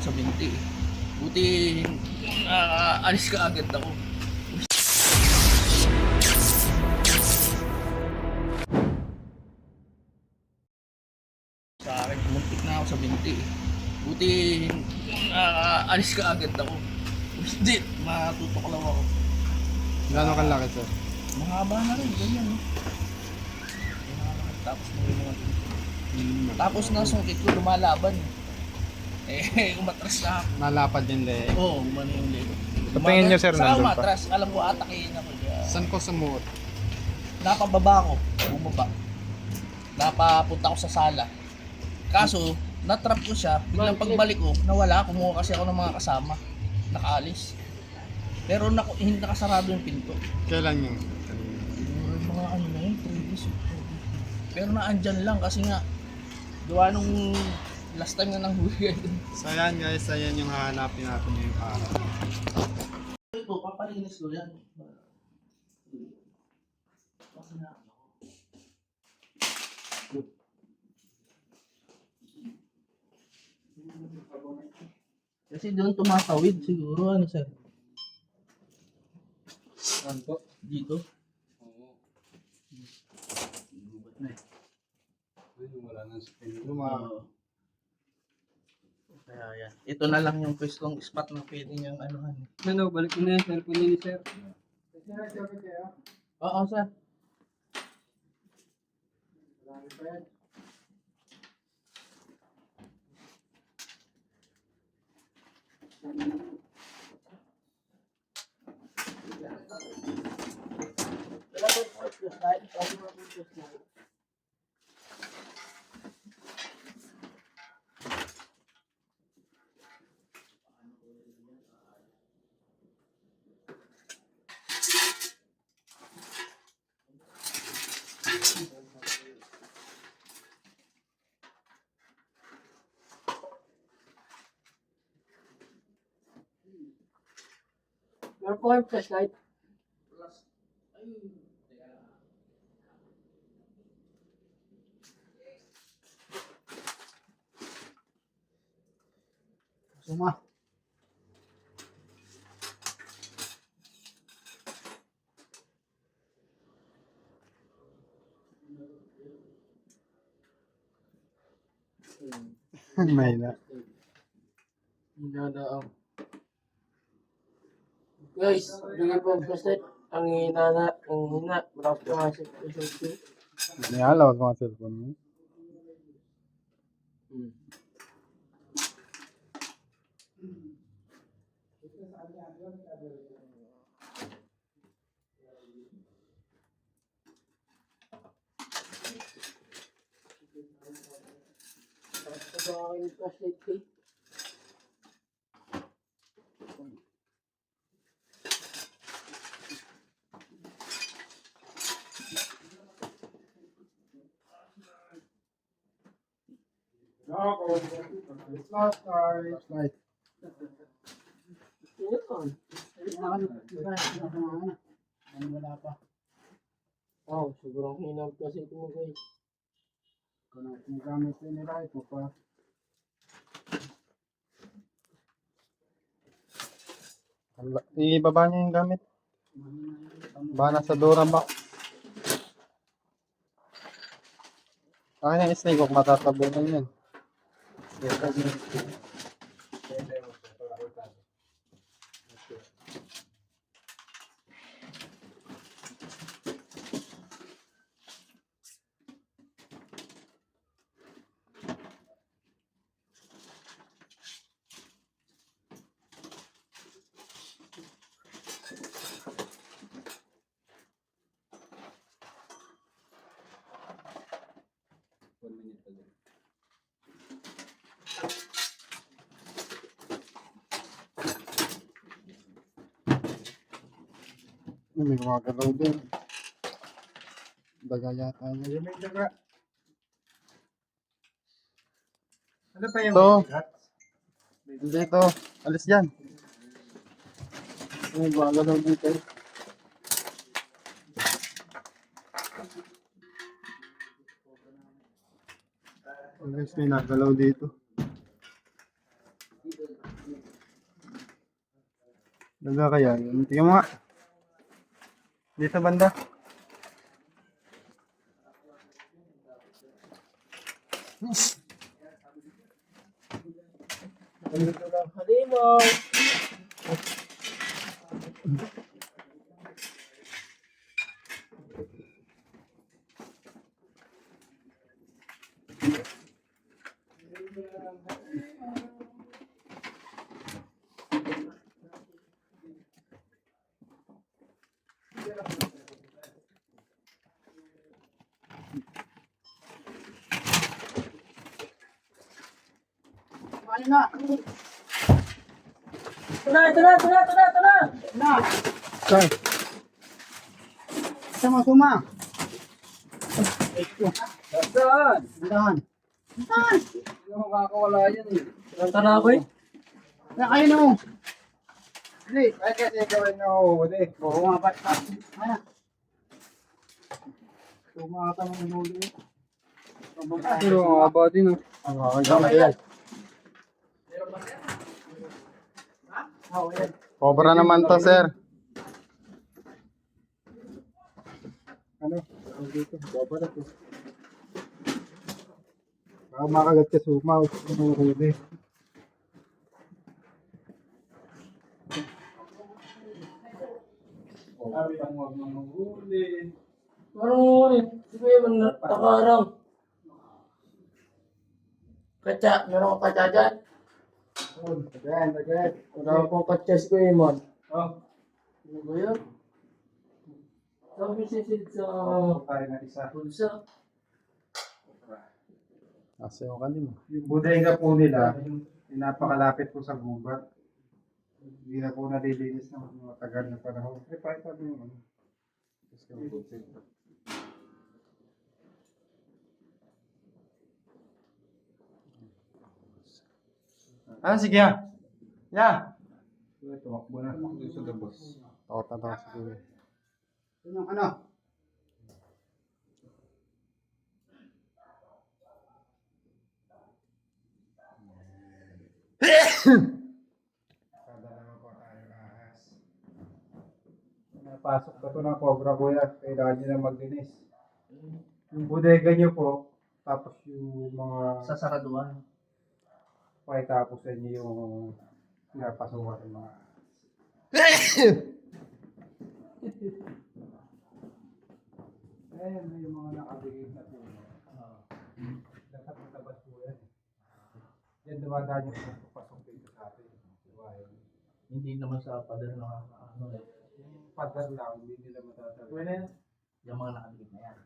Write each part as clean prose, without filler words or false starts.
sa binti eh. Buti alis ka agad ako. Sa akin, muntik na ako sa binti eh. Buti alis ka agad ako. Hindi, matutuklaw ako. Gano'ng kalaki, sir? Mahaba na rin, ganyan eh. Tapos tapos nasungkit ko, lumalaban eh. Umatras na ako. Nalapad yung leeg. Oo, umano yung lego. Sa tingin niyo, sir, Saka nandun pa? umatras, alam ko atakihin ako dyan. Saan ko sumuot? Napababa ko, bumaba. Napapunta ko sa sala. Kaso, natrap ko siya, biglang pagbalik ko, nawala, kumuha kasi ako ng mga kasama. Nakaalis. Pero hindi nakasarado yung pinto. Kailan yun? Siguro yung mga ano na yun, 3 days. Pero naandyan lang kasi nga, gawa nung last time na nanghuli. So ayan guys, ayan yung hahanapin natin ngayong araw. Ito, papalinis ko yan. Kasi na kasi doon tumatawid siguro, ano sir? Saan po? Dito. Oo. Lubat na eh. Ayun, wala nang spin. Oo. Kaya yan. Ito na lang yung pwestong spot na pwede niyang anuhan. Ano, balik mo na yung cellphone niya ni sir. Oo, sir. Meron po kayong flashlight. Suma. May na. Hinanaang. Guys, bigyan po ang flashlight. Ang hina. Marami po nga sa flashlight. Nihalaw sa mga cellphone mo. Ito ang aking flashlight kay. Flashlight. Yun. Wala pa. Oh, siguro ang hina ang flashlight mo guys. Kung ang gamit nila ito pa. Ibaba niyo yung gamit. Baka nasa Dora ba? Akin yung snake hook, matatabunan yun. May gumagalaw din. Daga yata niya. May daga. Ano pa yung bigat? Dito. Alis dyan. May gumagalaw dito. Guys, may nagalaw dito. Daga kaya yun. Tingnan mo nga. Dito banda. Halimaw. Ano na? Ito na! Saan? Suma. Saan? Saan? Yung makakawala yan eh. Santa na ako eh. Ayun na mo. Hindi, ay kasi gawin na ako. Hindi. Oo nga ba? Ano? Tumata mo ng ulo eh. Pero ang haba din oh. Ang kakagama yan. Cobra naman to, sir. Ano? Ang dito. Cobra na to. Baka makagat ka suma. Ano ang huli? Sabi ang huwag mong huli. Marunong eh. Sige, takarang. Kacha, meron ka kacha dyan? Again. Wala akong kacha si Kuya Iman. Oh, Ano ba yan? Sabi sisid sa tayo na isa. bulsa. Kasi yung kanino. Yung bodega po nila, pinapakalapit po sa gubat. Hindi na po nalilinis ng mga tagal na panahon. Pakita mo yung ano. Tapos yung bodega. Ah, sige ya. Ya. Tumakbo na. Sa labas. Takot na takot siguro. Yun yung ano? Kada naman po tayo ahas. Napasok ka to ng cobra kuya. Kailangan nyo na maglinis. Yung bodega nyo po, tapos yung mga Sa saraduan. pakitapos sa inyo yung pinapasukan ng mga ayun, yung mga nakabigay na po. Dapat matabas po yan. Yan dumadaan yung pasok dito sa atin. Diba? Hindi naman sa pader na ano eh. Yung padar lang, hindi nila matatabi. Pwede yan. Yung mga nakadikit na yan.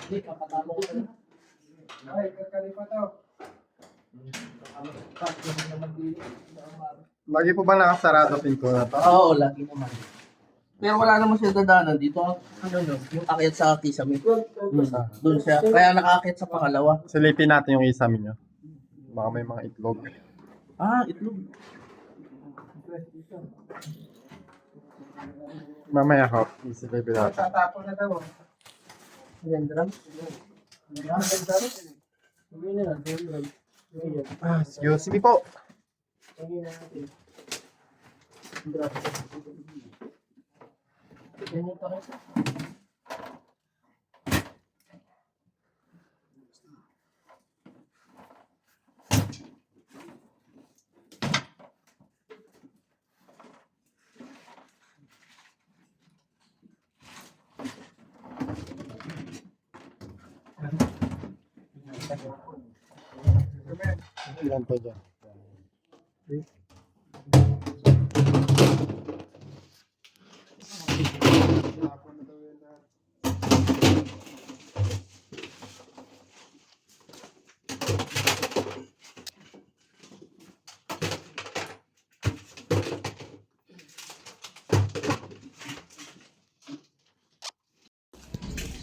Hindi, kapatalo ko na. Ay, kakalipa to. Lagi po ba nakasarado pinto na to? Oo, lagi naman. Pero wala naman siya dadanan dito. Ano no? Yung akyat sa kisame. Doon siya. Kaya nakaakyat sa pangalawa. Silipin natin yung isami nyo. Baka may mga itlog. Ah, itlog. Mamaya ho, isilipin natin. Tatapon na daw. Ayan, drum. Sabihin na lang, drum. Ah, excuse me po. Sabihin na natin. Drum. Yan yung takot. Ilan po dyan?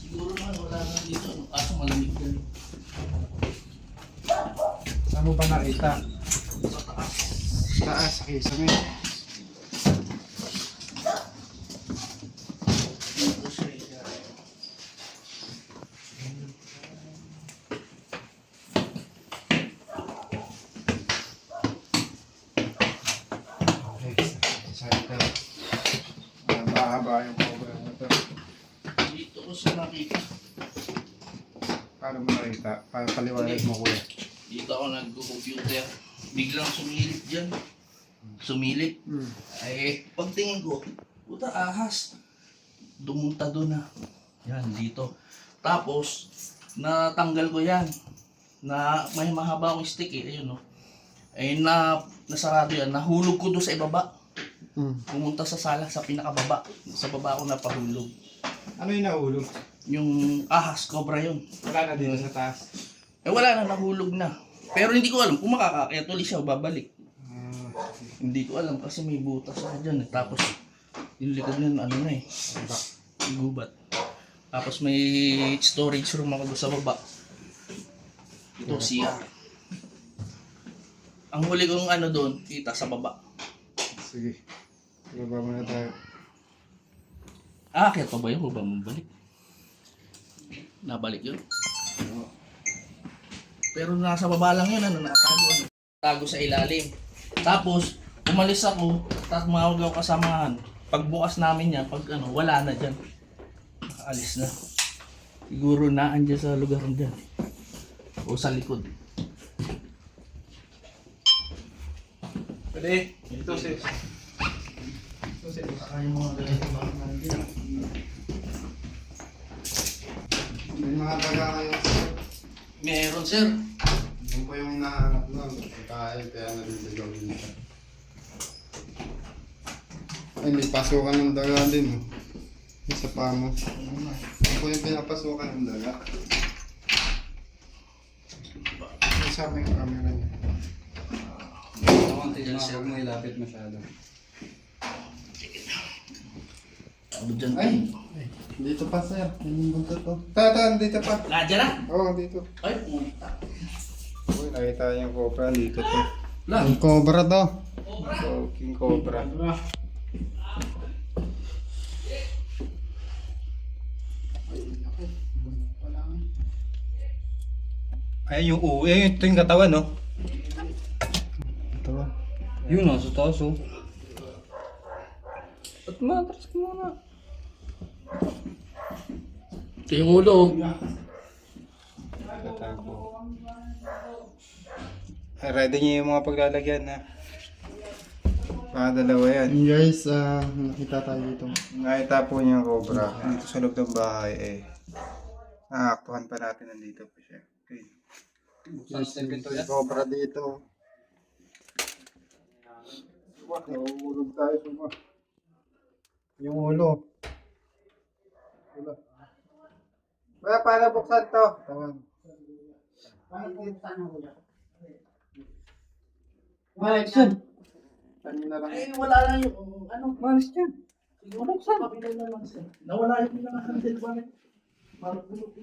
Siguro naman wala na dito. Kaso malamig yan. Saan mo ba nakita? Sa taas. Taas, sa kisame. Dito siya. mahaba yung cobra na to. Dito ko siya nakita. Paano mo nakita? Paano paliwanag mo kuya? Dito ako nag-computer. Biglang sumilip dyan. Sumilip. Ay, pagtingin ko, puta ahas. Dumunta doon na. Yan, dito. Tapos, natanggal ko yan. Na may mahaba akong stick eh. Ayun no. Ayun na, nasarado yan. Nahulog ko doon sa ibaba. Pumunta sa sala sa pinakababa. Sa baba ako napahulog. Ano yung nahulog? Yung ahas, cobra yun. Wala na dito sa taas. Eh wala na, nahulog na. Pero hindi ko alam kung makakakayat ulit siya o babalik. Hindi ko alam kasi may butas na dyan eh. Tapos yung likod nun ano na eh. Gubat. Tapos may storage room ako doon sa baba. Ito siya. Ang huli kong ano doon, kita sa baba. Sige. Ibaba muna tayo. Kaya pa ba yun? O ba mabalik? Nabalik yun? Pero nasa baba lang yun, ano, nakatago. Tago sa ilalim. Tapos, umalis ako, tapos tumawag ako kasamahan. Pagbukas namin yan, pag ano, wala na dyan. Nakaalis na. Siguro na andyan sa lugar dyan. O sa likod. Pwede. Ito sis. Kaya mga ganito ba? May mga taga kayo sir. Meron sir. Yun po yung hinahanap nun. Pagkain kaya naliligaw nila. Ay, may pasukan ng daga din. Yung sa pamo. Yun po yung pinapasukan ng daga. Isama yung camera niya. Huwag mo ilapit masyado. Ano dyan? Ay! Dito pa sir. Yung buntot to. Tatan, dito pa. Nadyan na? Oo, dito. Ay, pumunta. Uy, nakita yung cobra dito to. Lang. King cobra to. So, king cobra. Ay, yung uwi. Ito yung katawan, no? Katawan. Yun nasa taas oh. At matras ka muna. Ito yung ulo. Katago. Ay, ready niyo yung mga paglalagyan, ha? Mga dalawa yan. Guys, nakita tayo dito. Nakita po niya yung cobra. Dito sa loob ng bahay, eh. Naaktuhan pa natin nandito pa siya. Okay. Guys, Yung cobra dito. Nahulog tayo sa mga. Yung ulo. Ulo. Kaya paano buksan to? Tawan. Paano buksan ang ulo? Malis yan. Kanina lang. Ay, wala lang yung ano. Malis yan. Siguro sa kapila na lang sir. Nawala yung pinaka-handle ba rin? Parang bulok.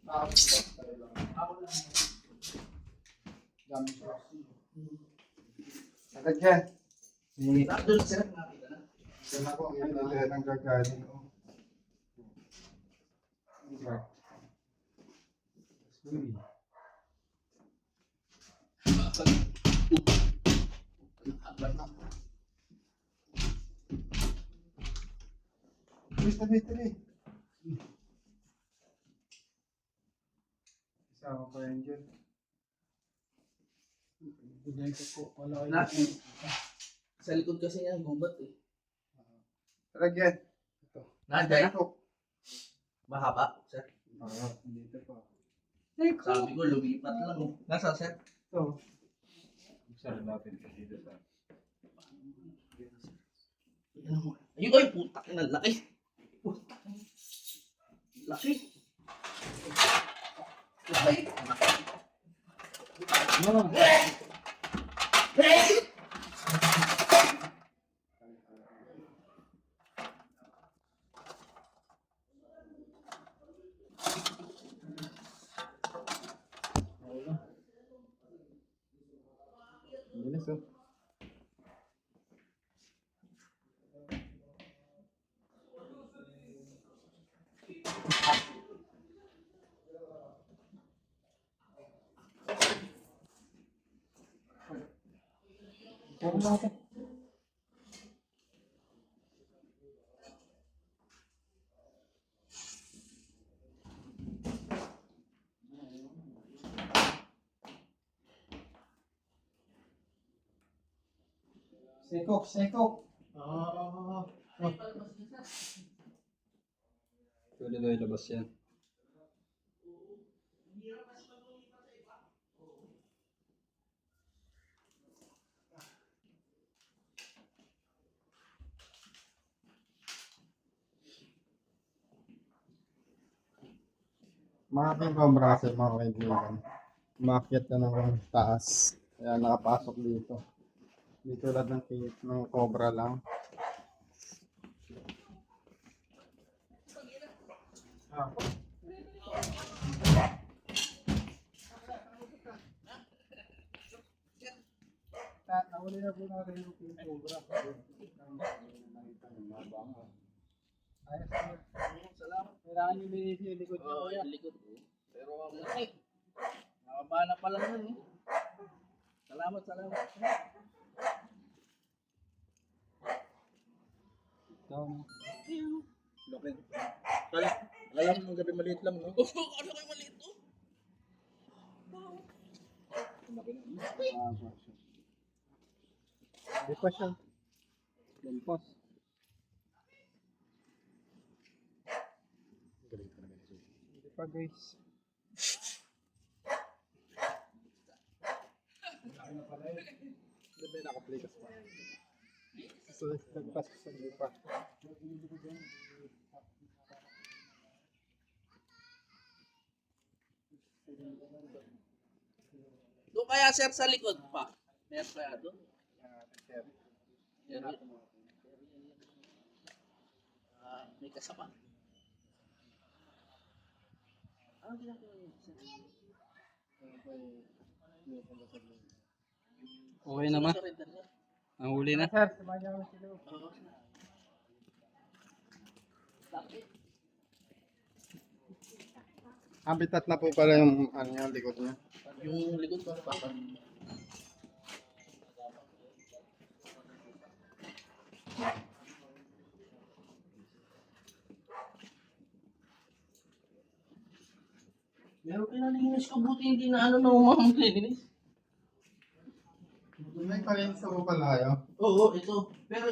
Ako lang. Dami siya. Agad yan. Doon sir, nakita na. Yan ako, yan ang gagaling. Tabi. Isama pa yan dyan. Sa likod kasi niya, gubat eh. Lagyan. Nandiyan na. Mahaba, sir. Dito pa. Sabi ko, lumipat lang eh. Nasa sir? Ito. Sir, lapit ka dito sa. Ayun, ay, putak na, laki. Putak na. Laki. Laki. Bilis oh. Sekok, sekok. Pwede na ilabas yan. Mga king cobra kasi mga kaibigan. Umakyat na ng taas. Kaya nakapasok dito. Di tulad ng ng cobra lang. Nahuli na po natin yung king cobra. Ayos na. Salamat. Kailangan yung linis yung likod niya. Oo, yung likod ko. Pero ang laki. Nakabana pa lang yun eh. Salamat, salamat. Laki. Alam mo, gabi maliit lang, no? Oo, ano kayo maliit to? Di pa siya. Lampas. Hindi pa guys. Gabi nakaplikas pa. So, nagpas sa pa. Doon kaya sir sa likod pa. Meron kaya doon. Meron. May kasama. Ano ginagawa niyo? Okay naman. Surrender niya. Ang huli na. Sir, samahan niyo sila. Oo. Bakit? Habitat na po pala yung ano yung likod niya. Yung likod ko pa. Meron pinalinis ko, buti hindi na ano na umamang linis. May palinis sa palayo. Oo, ito. Pero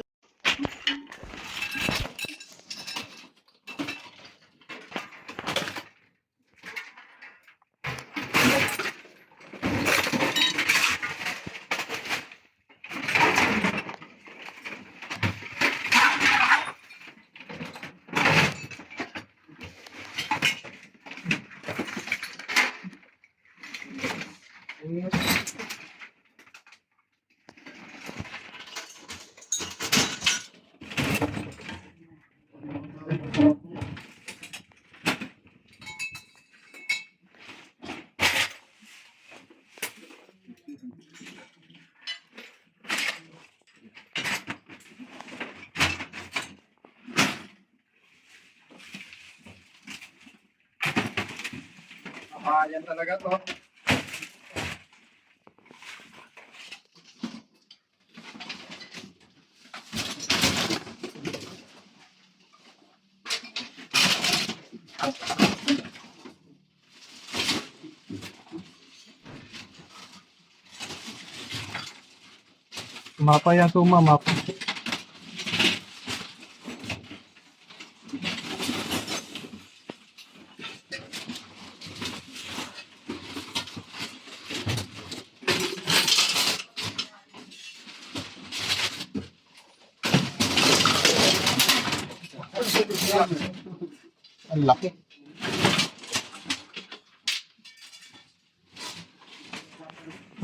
Yan talaga to. Mapa yan to, map. Ang laki.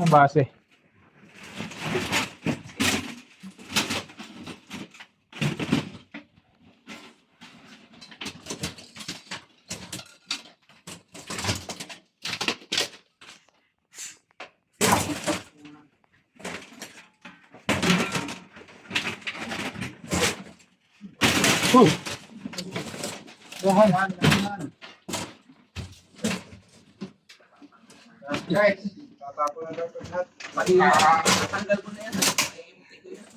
Ang base. Guys, tatapo na daw ito lahat. Natanggal ko na yan. Naiimti ko yan.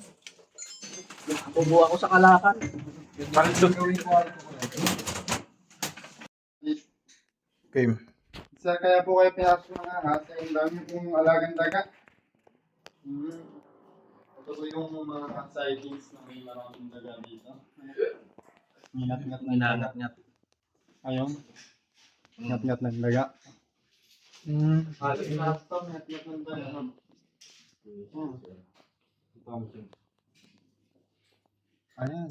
Bubuha ko sa kalakan. Parang gawin ko ano ko. Okay. Sir, kaya po kayo pinasok ng ahas. Ang dami pong alagang daga. Ito po yung mga sightings na may maraming daga dito. Ngat-ngat ng daga. Ginangat-ngat. Ayun. Ngat-ngat ng daga. Ngat-ngat ng daga. Ayan.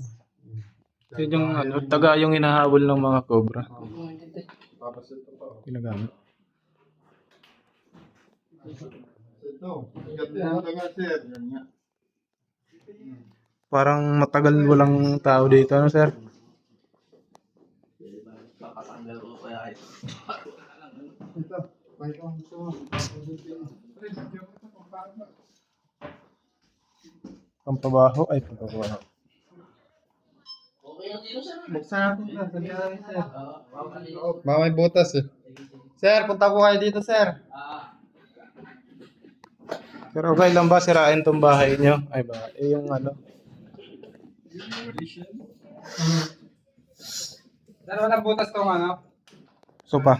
Yun yung ano, taga yung hinahabol ng mga cobra. Tapos ito pa. Ginagamit. Ito. Ngat ng daga, sir. Yan nga. Parang matagal walang tao dito, ano sir? Kakatanggal ko kaya ito. Ito. Ito. Pampabaho, ay pampabaho. Okay lang dito, sir. Buksan natin ito. Sabihan natin, sir. Kanina. Baka may butas eh. Sir, punta po kayo dito, sir. Pero okay lang ba sirain tong bahay nyo? Ay ba, yung ano. Sir, walang butas tong ano? Sopa.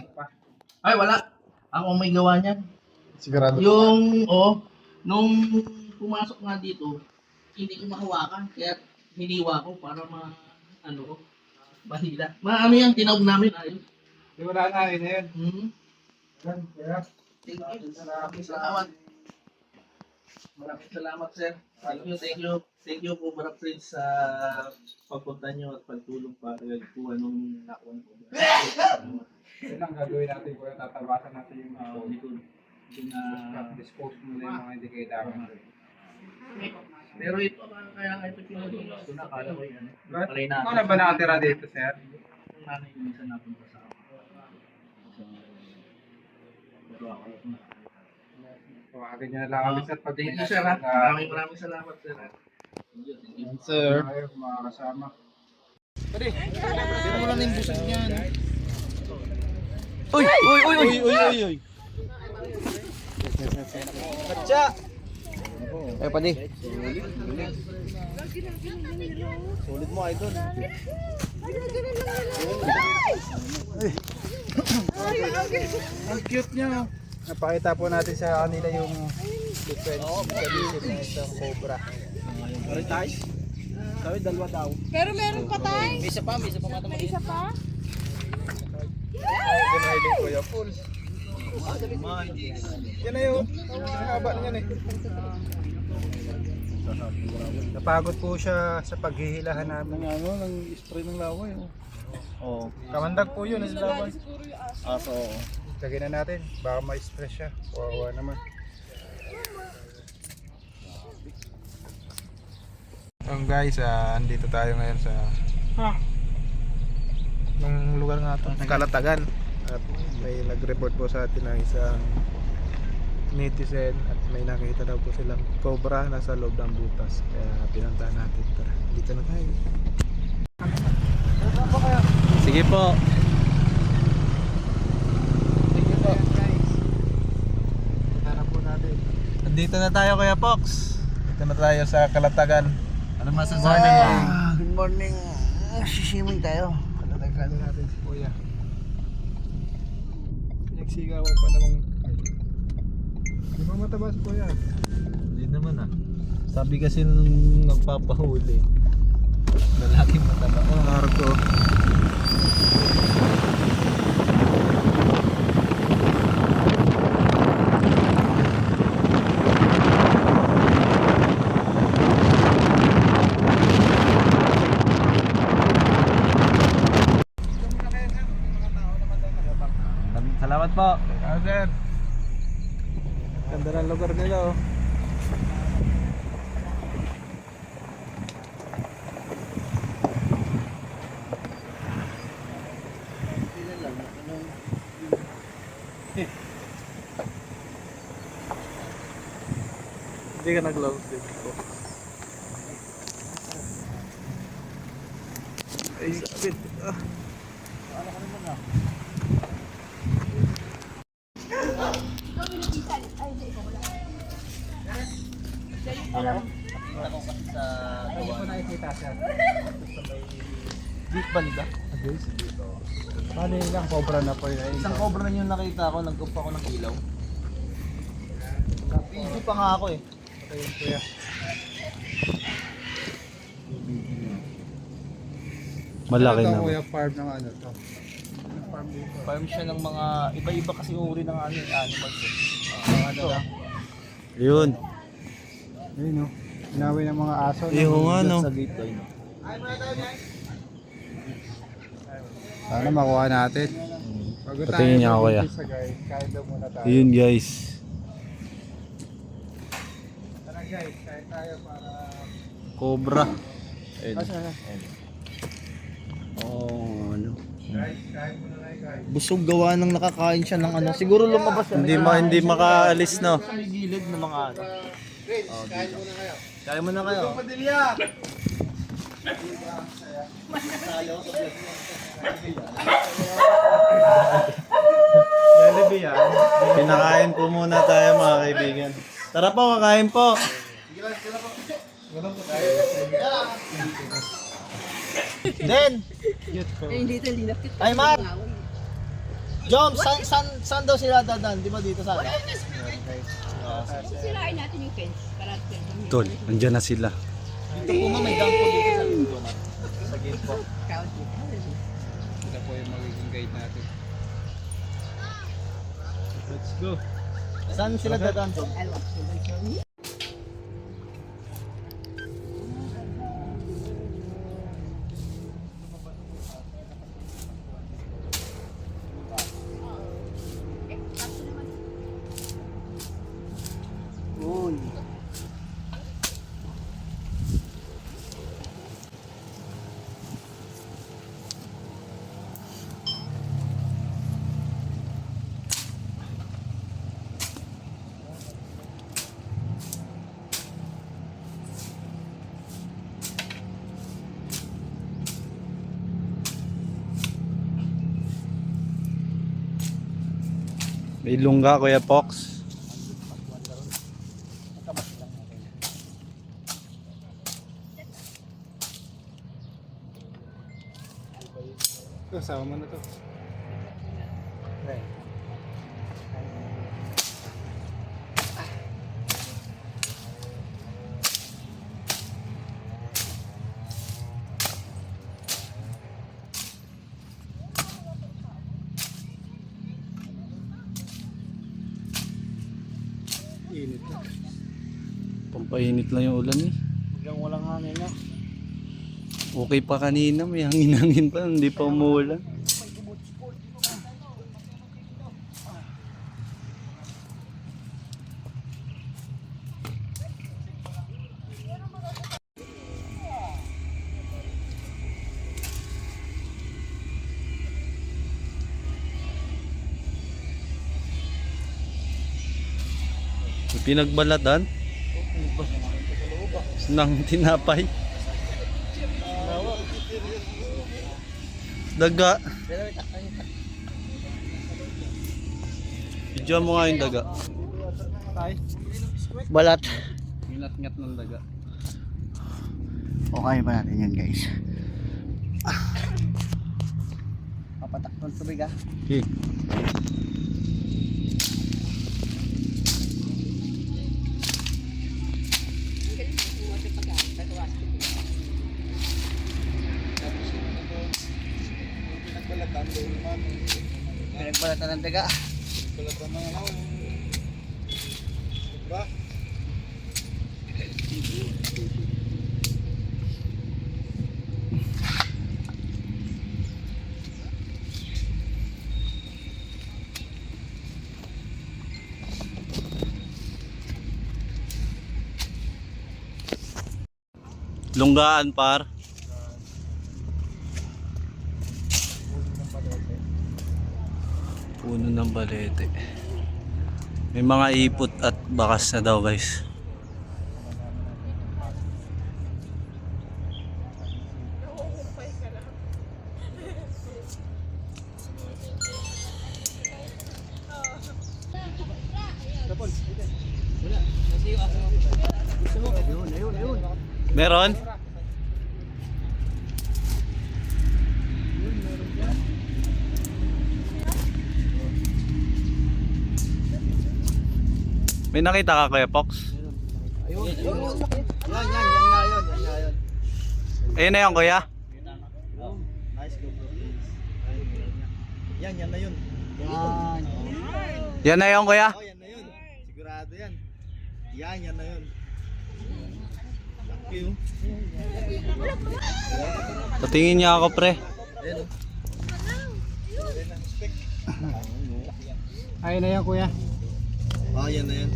Ay, wala. Ako ang may gawa niyan. Sigurado. Yung, nung pumasok nga dito, hindi ko mahawakan. Kaya hiniwa ko para bahila. Ano yan, tinawag namin. Ayun. Di wala na, yun na yun. Hmm. Kaya, Thank you. Maraming salamat. Maraming salamat, sir. Thank you po, Barap Prince, sa pagpunta nyo at pagtulong para kuha nung nakuha ko. yun lang gagawin natin kuya, tatabasan natin yung Likod. dispose muna yung mga hindi kailangan. Pero ito, kaya ito pinag-iwas ko na, kala ko yan. Palay na. Ano na ba nakatira dito, sir? Yung nanay yung minsan napunta sa akin. Tawagin niyo na lang kami, sir. Pag Thank you, sir. Ha? Maraming salamat, sir. Ha? Thank you. Sir. Tayo, mga kasama. Pero wala na yung busog niyan. Ang cute niya. Napakita po natin sa kanila yung defense mechanism ng isang cobra. Pero meron pa tayo. May isa pa Ginailing ko yung full. Yan na yun. Ang haba niyan eh. Napagod po siya sa paghihilahan namin. Ng spray ng laway. Oo. Kamandag po yun. siguro yung aso. Oo. Lagyan na natin. Baka ma-stress siya. Wawa naman. Guys, andito tayo ngayon sa nung lugar nga to, Kalatagan. At may nag-report po sa atin ng isang netizen at may nakita daw po silang cobra nasa loob ng butas. Kaya pinuntahan natin. Tara, dito na tayo. Sige po. Sige po. Tara po natin. Nandito na tayo, Kuya Pox. Dito na tayo sa Kalatagan. Ano masasabi mo? Good morning. Sisimuin tayo. Kalatagan natin si Kuya. Pinagsigawan pa namang... Di ba mataba si Kuya? Hindi naman Sabi kasi nung nagpapahuli, lalaking mataba. Ang arko. Salamat po. Sir. Ganda ng lugar nila Hindi ka nag-long sleeve ko. Ay, sabit. Hindi ko nakikita, sir. Deep banda. Paano yun lang? Cobra na po yun. Isang cobra na yung nakita ko, nagkup ako ng ilaw. Hindi pa nga ako eh. Ayun, Kuya. Malaki Ito, na. kuya, farm ng ano to. Farm siya ng mga iba-iba kasi uri ng ano, animals. Ano lang. Yun. Ayun no. Inaway ng mga aso. Yung ano. Sa gate ko, yun. Sana makuha natin. Bago Patingin niya ako, kuya. mag-umpisa, guys, kain daw muna tayo. Yun guys. Tara guys, kain tayo para... Cobra. Ayun. Oh, ano. Guys, kain muna tayo guys. Busog gawa ng nakakain siya ng ano. Siguro lumabas yan. Hindi makaalis no. Sa may gilid ng mga ano. Guys, kain muna kayo. Kaya mo na kayo. Padilya! Pinakain po muna tayo mga kaibigan. Tara po, kakain po. Den! Ay, Mark! Jom, saan daw sila dadan? Di ba dito sa Sisirain natin yung fence. Para Tol, andyan na sila. Dito po may dampo dito sa linggo na. Sa gate po. Ito po yung magiging guide natin. Let's go. Saan sila dadan? Jom? May lungga, Kuya Pox. Ito, sama mo na to. Init na. Pampainit lang yung ulan eh. Biglang walang hangin na. Okay pa kanina, may hangin-hangin pa, hindi pa umuulan. May pinagbalatan ng tinapay. Daga. Video mo nga yung daga. Balat. Ngat-ngat ng daga. Okay pa natin yan guys. Papatak ng tubig ah. Okay. Pinagbalatan ng daga. Lunggaan par. Puno ng balete. May mga ipot at bakas na daw guys. Meron? May nakita ka Kuya Pox? Ayun. Yan. Ayun na yun, kuya. Nice GoPro please. Yan na yun. Yan na yun, kuya. Oh, yan na yun. Sigurado yan. Yan na yun. Thank you. Patingin niya ako, pre. Ayun na yan, kuya. Oh, yan na yun.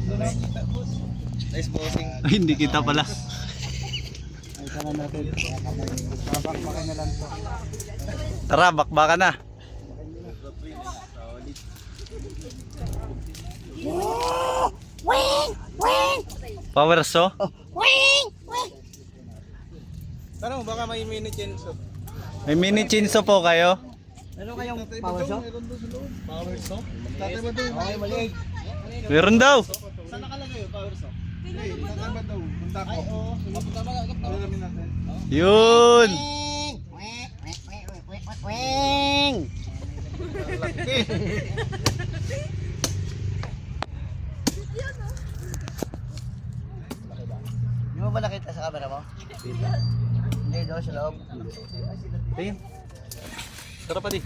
Nice bossing. Ay, hindi kita pala. Ay, sana natin. Babakbakin na lang to. Tara, bakbaka na. Power saw? Tanong, baka may mini chainsaw. May mini chainsaw po kayo? Meron kayong power saw? Power saw? Tatay ba doon? Okay, maliit. Meron daw. Saan nakalagay yung power saw? Hindi, tatay ba doon? Punta ko. Ay, oo. Punta mo, alamin natin. Yun. Di mo ba nakita sa camera mo? Hindi daw sa loob. Tingin. Tara pa di.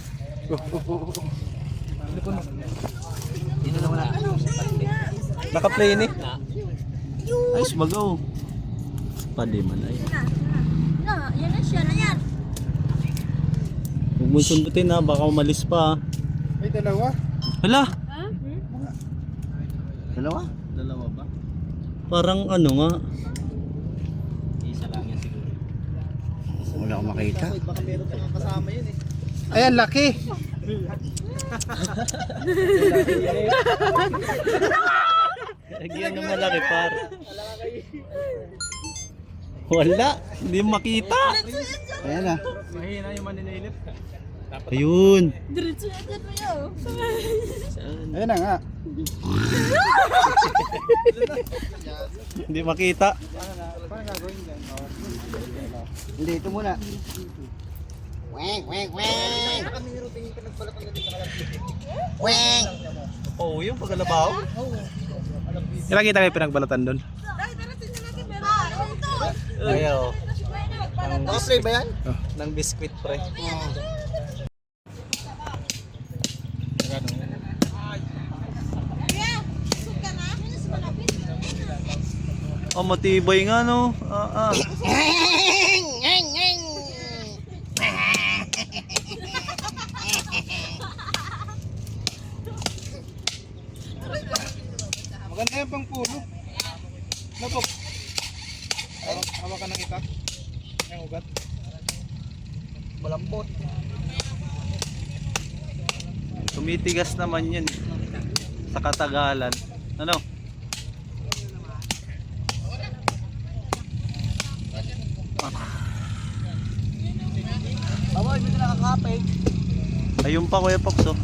Dito na muna. Naka-play ni. Ay, sumagaw. Padi man ay. Yan na siya na yan. Huwag mo sundutin ha, baka umalis pa. May dalawa. Hala, Dalawa? Dalawa ba? parang ano nga. Wala akong makita. Baka meron pa nga kasama yun eh. Ayan, laki. Lagyan ng malaki par. Wala, hindi makita. Ayan na. Mahina yung maninilip. Ayun. Diretso na dyan mo yun. Ayan na nga. Hindi makita. Paano gagawin dyan? Hindi, ito muna. Weng, weng, weng. Weng. Oo, yung pagkalabaw. Ilang kita kayo pinagbalatan doon? Dahil darating na natin meron. Ayaw. Costly ba yan? Ng biscuit pre. Kuya, busog ka na? Malapit. Oh, matibay nga no. Maganda yan pang pulo. Napok. Hawakan ng itak. Ang ugat. Malambot. Tumitigas naman yan sa katagalan. Ano? Baboy, hindi na nakakapig. Ayun pa Kuya Pox oh.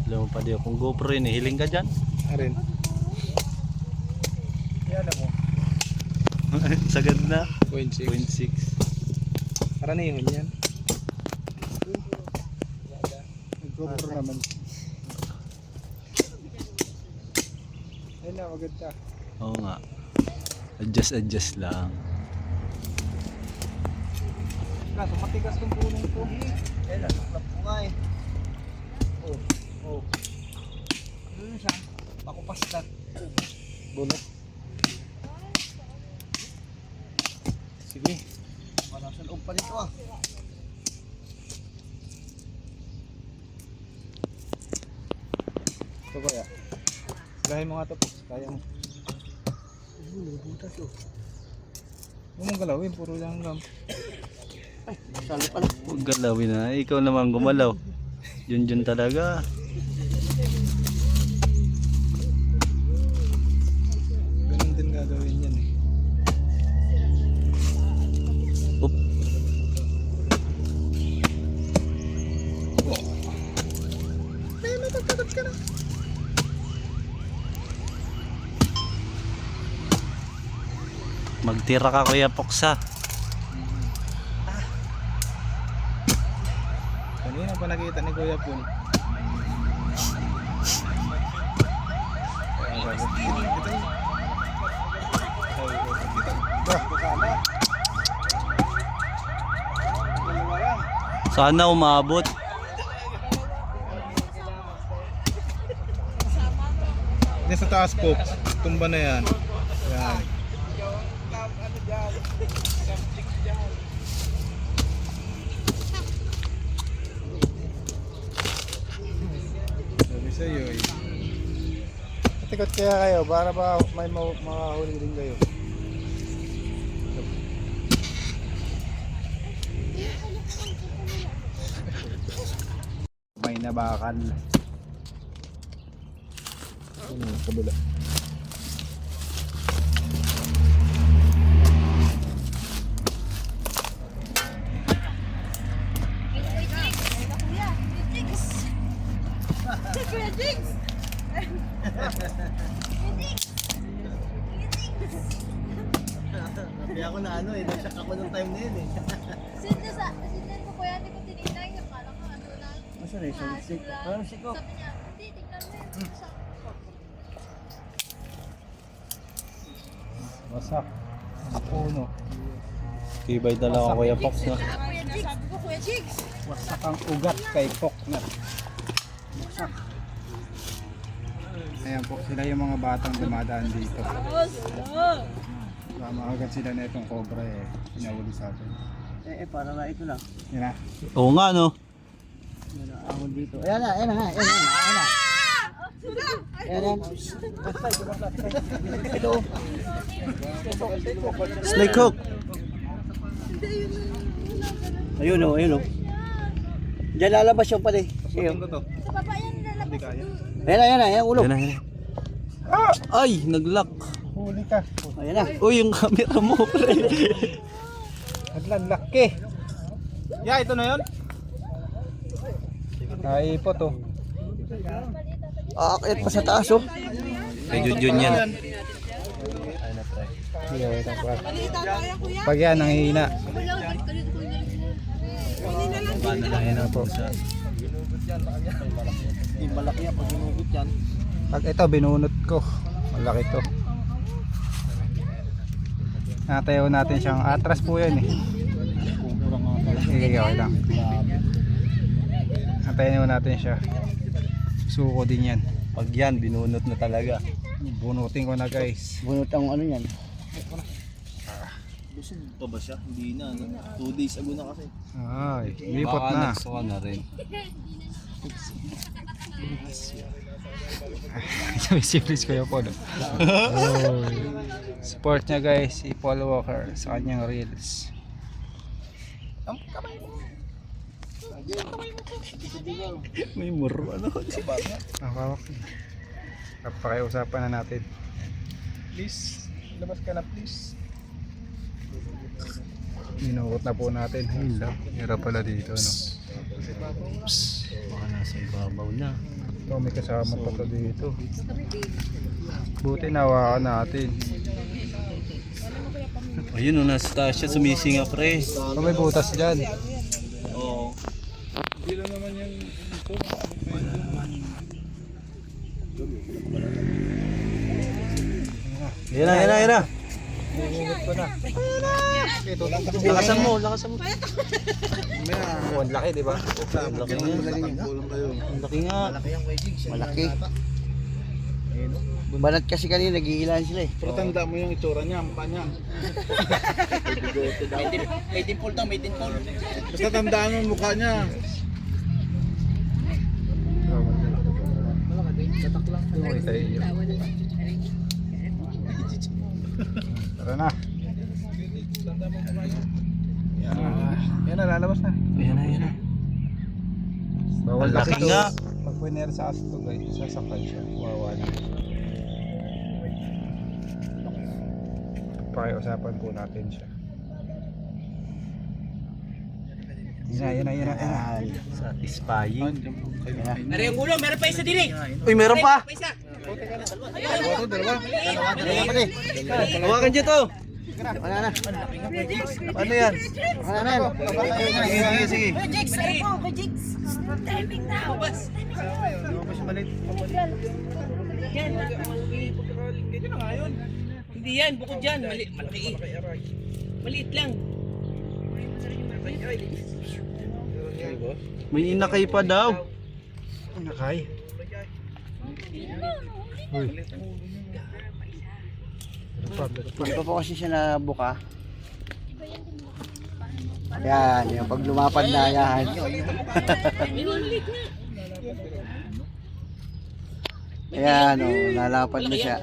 Alam mo pa diyo, kung GoPro yun, hiling ka dyan. Arin. Yan mo. Sagad na. 0.6. 0.6. Karanihon yan. Nag-GoPro naman. Ayun na, maganda. Oo nga. Adjust lang. Kaso matigas tong pulong ko. Ayun na, suklap ko nga eh. Oh. Ano siya? Pakupas na. Bulok. Sige. Wala sa loob pa nito ah. Ito kaya. Gahin mo nga ito po. Kaya mo. Butas oh. Huwag mong galawin. Puro lang gam. Salo pala. Huwag galawin na. Ikaw naman gumalaw. Yun talaga. Ganun din gagawin yan eh. Oop. Magtira ka Kuya Pox ha. Kanina pa nakita ni Kuya Pun. Sana umabot. Hindi sa taas po. Tumba na yan. Yan. Sabi sa'yo eh. Tikot kaya kayo para ba may makahuli din kayo. May nabakal. Ano kabila? Kuya Jigs! Kaya ako na ano eh, nasyak ako ng time na yun eh. Sindan ko kuya, hindi ko tinignan. Akala ko ano lang. Masa na yung stick? Parang siko. Sabi niya, hindi, tignan mo yun. Wasak. Puno. Tibay dalawa Kuya Fox na. Kuya Jigs! Sabi ko Kuya Jigs! Wasak ang ugat kay Pok na. Wasak. Ayan po, sila yung mga batang dumadaan dito. Makagat sila na itong cobra eh. Pinahuli sa atin. Para na ito lang. Yan na. Oo nga no. Ah! Ahon dito. Ayan na, ayan na, ayan na, ayan na. Ayan na. Ito. Snake hook. Ayun o, ayun o. Diyan lalabas yung pala eh. Pasukin ko to. Sa baba yan nilalabas. Hindi kaya. Ayan na, ayan na, ayan ulo. Ay, naglock. Huli ka. Ayan na. Uy, yung camera mo. Naglalaki. Yeah, ito na yun. Naipot to. Aakit pa sa taas oh. Kay Junjun yan. Pag yan, nanghihina. Paano lang yan ang pusa? Yung malaki yan pag hinugot yan. Pag ito, binunot ko. Malaki to. Natayo natin siyang atras po yan eh. Sige, okay lang. Natayo natin siya. Suko din yan. Pag yan, binunot na talaga. Bunutin ko na guys. Bunot ang ano yan. Busog pa ba siya? Hindi na. 2 days ago na kasi. Ay, lipot na. Nagsuka na rin. Sabi si please kayo po no? Oh. Support niya guys si Paul Walker sa kanyang reels. May muro ano. Nakawak. Pakiusapan na natin. Please, labas ka na please. Minukot na po natin. Hirap pala dito no. Baka nasa ibabaw na. Oh, may kasama pa to dito. Buti nawakan natin. Ayun o, nasa taas siya. Sumisinga pre. Oh, may butas dyan. Oo. Yan na, yan na, yan na. Minukot ko na. Lakasan mo, lakasan mo. Oh, ang laki diba? Ang laki nga. Ang laki nga. Malaki. Bumanat kasi kanina, nagigilan sila eh. Pero tanda mo yung itsura niya, ang mukha niya. May dimple to, may dimple. Basta tandaan mo yung mukha niya. Tara na. Yan na, lalabas na. Ayan na, ayan na. Bawal Ang laki kasi to. nga. Pag puner sa aso to guys, sasakal siya. Wawa na. Pakiusapan po natin siya. Yan na, yan na, yan na. Satisfying. Uy, meron pa. Ito, dalawa. Hawakan dyan to. Ano na? Ano yan? Ano na? Sige, sige, sige. Kuya Jigs! Ano po? Kuya Jigs! Mas maliit. Hindi yan, bukod dyan. Malaki. Maliit lang. May inakay pa daw. Nakay. Uy. Hindi pa po kasi siya nabuka. Yan, yung pag lumapad na yan. Ayan, oh, lalapad na siya.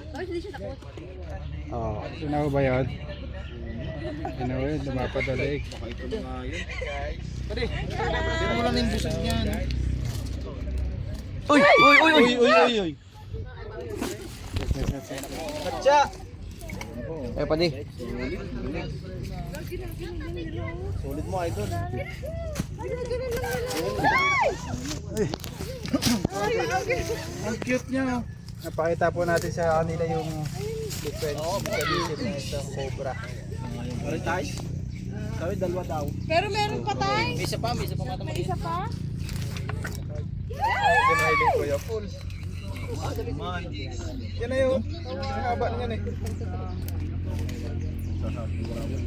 Oh. Ito na ba yun? Ano yun? Lumapad na leeg. Sino mo lang yung busog niyan? Uy! Uy. Katsa! Eh, pati. Solid mo, idol. Ang cute niya. Napakita po natin sa kanila yung difference mechanism ng isang cobra. Sabi, dalawa daw. Pero meron pa tayo. May isa pa mata May isa pa. Ginahilin ko yung full. Yan na yun. Ang haba na yan eh.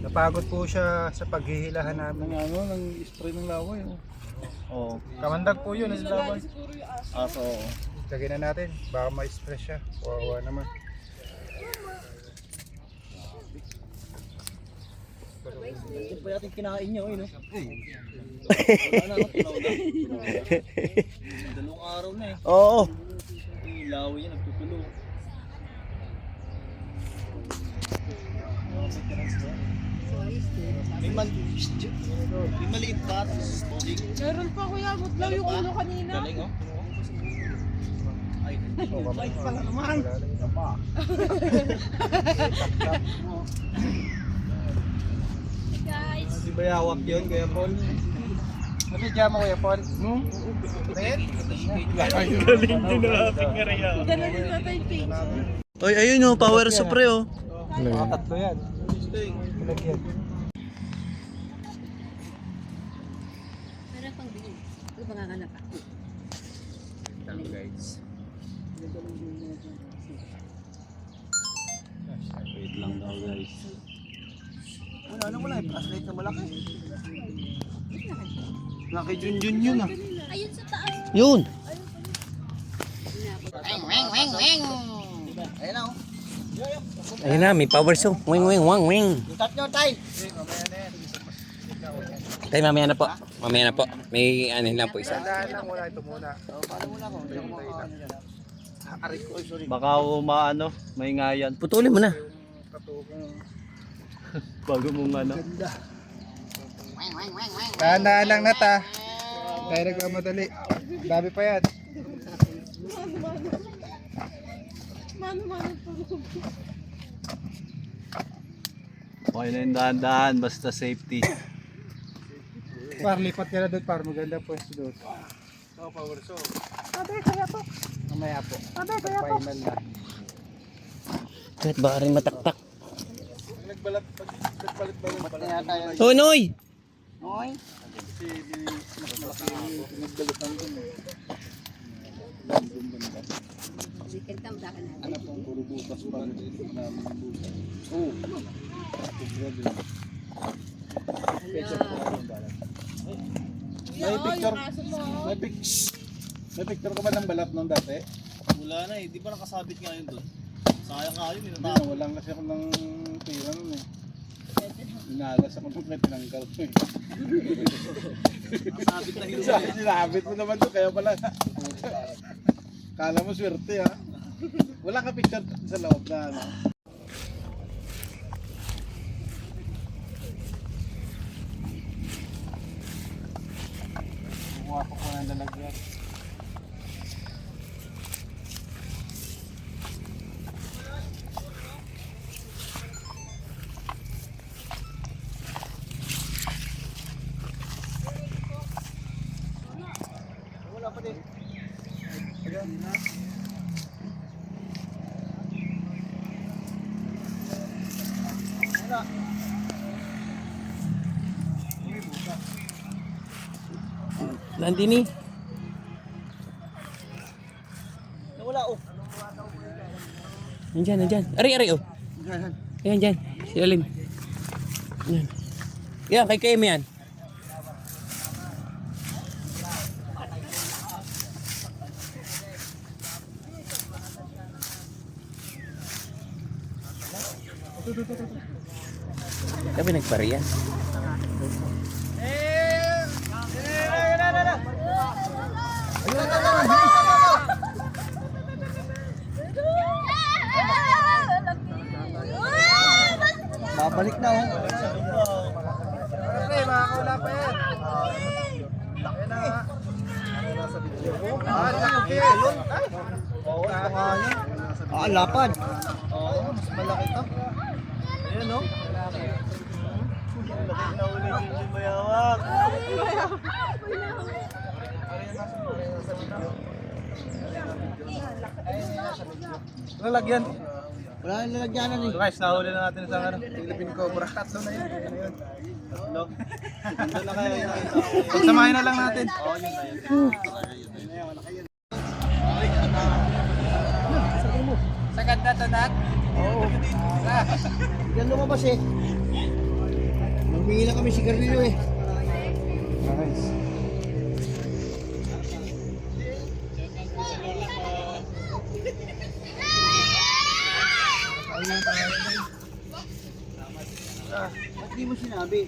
Napagod po siya sa paghihilahan namin. Ng spray ng laway. Oh. Kamandag po yun, ang laban. Aso. Lagyan na natin, baka ma-stress siya. Wawa naman. Ito pa yating kinain niyo, no? Dalawang araw na eh. Oo. Yung laway niya nagtutulo. May maliit pa. Tubig. Meron pa kuya, butlaw yung ulo kanina. Galing oh. Ay, Pala naman. Guys, di ba yawak yun, Kuya Paul? Nabidya mo Kuya Paul? Tingin? ganun din natin yung page. Oy, ayun oh, power supre oh. Mga tatlo yan. Lagyan. Meron pang bigyan. Ano ba nga pa? Wait lang daw guys. Ano mo lang, flashlight na malaki. Laki Junjun yun ah. Ayun sa taas. Yun! Ayun na oh. Ayun na, may power show. Wing, wing, wang, wing. Tap nyo tayo. Tayo, mamaya na po. Mamaya na po. May ano lang po isa. Dahan lang muna, ito muna. Baka umaano, may ngayan. Putulin mo na. Bago mong ano. Dahan-dahan lang na ta. Tayo nagmamadali. Dami pa yan. Okay na yung dahan-dahan, basta safety. Par, lipat ka na doon par. Maganda pwesto doon. Power show. Mamaya po. Final na. Kahit baka rin mataktak. Nagbalit. Oh, Noy! Okay. Ano pong puro butas pa rin namin butas. May picture ka ba ng balat nung dati? Wala na eh, di ba nakasabit nga yun doon? Sayang nga yun, Hindi, walang kasi ako ng pira nun eh. Inalas ako nung tinanggal ko eh. nakasabit na yun. Sinabit mo naman to, kaya pala. Kala mo swerte ha. Wala ka picture sa loob na ano. Kumuha ko po ng lalagyan. Wala pa din. Nandini. wala oh. Nandyan, nandyan. Ari, oh. Ayan, dyan. Si Alim. Yan. Yan, kay Kim yan. Kami nagpariya. Babalik na oh. Pre, makakawala pa yan. Ayan na nga. Nasa video. Ah, laki. Oo, ito nga yun. Ah, lapad. Oo, mas malaki to. Ayan no? Malaki na ulit yung mayawak. Lalagyan. Wala nang lalagyanan eh. So guys, nahuli na natin isang Philippine Cobra. Tatlo na yun. Tatlo. Tatlo na kaya yun. Pagsamahin na lang natin. Oo, yun na yun. Sagad na tadat. Oo. Yan lumabas eh. Humingi na kami sigarilyo eh. Nice. Ba't di mo sinabi?